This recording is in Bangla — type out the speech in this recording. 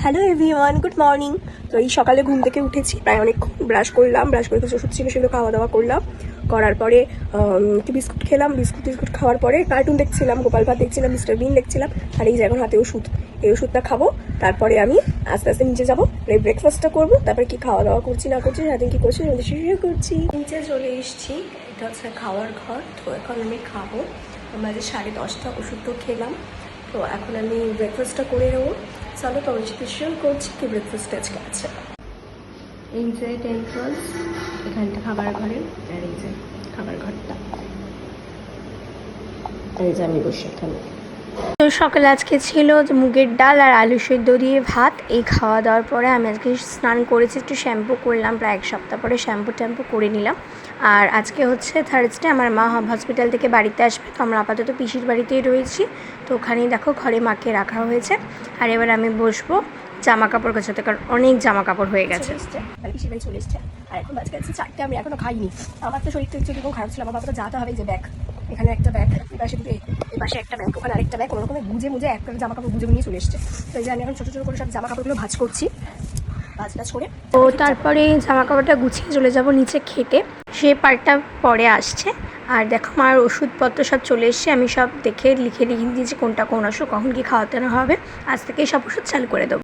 Hello everyone, good morning. তো এই সকালে ঘুম থেকে উঠেছি, প্রায় অনেকক্ষণ ব্রাশ করলাম, ব্রাশ করে কিছু ওষুধ ছিল সেগুলো খাওয়া দাওয়া করলাম। করার পরে একটু বিস্কুট খেলাম, বিস্কুট খাওয়ার পরে কার্টুন দেখছিলাম, গোপাল ভাত দেখছিলাম, মিস্টার বিন দেখছিলাম। আর এই যে এখন হাতে ওষুধ, এই ওষুধটা খাবো। তারপরে আমি আস্তে আস্তে নিচে যাবো, ব্রেকফাস্টটা করবো। তারপরে কি খাওয়া দাওয়া করছি না করছি, সারাদিন কি করছি শেয়ার করছি। নিচে চলে এসেছি, এটা হচ্ছে খাওয়ার ঘর। তো এখন আমি খাবো, বাজে 10:30, ওষুধ তো খেলাম। তো এখন আমি ব্রেকফাস্টটা করে নেবো। চলো তো শেয়ার করছি কি ব্রেকফাস্ট আজকে আছে। এই যে টেম্পলস, এখানটা খাবার ঘরে, আর এই যে খাবার ঘরটা, এই যে আমি বসে এখানে। তো সকালে আজকে ছিল যে মুগের ডাল আর আলু সেদ্ধ দিয়ে ভাত। এই খাওয়া দাওয়ার পরে আমি আজকে স্নান করেছি, একটু শ্যাম্পু করলাম, প্রায় এক সপ্তাহ পরে শ্যাম্পু করে নিলাম। আর আজকে হচ্ছে থার্সডে, আমার মা হসপিটাল থেকে বাড়িতে আসবে। তো আমরা আপাতত পিসির বাড়িতেই রয়েছি। তো ওখানেই দেখো ঘরে মাকে রাখা হয়েছে। আর এবার আমি বসবো জামা কাপড় গোছাতে, কারণ অনেক জামা কাপড় হয়ে গেছে। পিসির বাড়ি চলে এসছে, আর এখন বাজে 4টে, আমি এখনো খাইনি। আমার তো শরীরটা একটু খারাপ ছিল, আমার বাবা তো যাতে হবে। যে ব্যাগ, এখানে একটা ব্যাগ, এই পাশে দুটো, এই পাশে একটা ব্যাগ, ওখানে আরেকটা ব্যাগ, কোনোরকমে বুঝে একটা জামা কাপড় বুঝে নিয়ে চলে এসছে। তো এই যে আমি এখন ছোটো ছোটো করে সব জামা কাপড়গুলো ভাঁজ করছি, ভাঁজ করে। তো তারপরে জামা কাপড়টা গুছিয়ে চলে যাব নিচে খেতে, সে পার্টটা পরে আসছে। আর দেখো আমার ওষুধপত্র সব চলে এসছে, আমি সব দেখে লিখে দিয়েছি কোনটা কোন ওষুধ কখন কি খাওয়াতে হবে। আজ থেকেই সব ওষুধ চালু করে দেবো।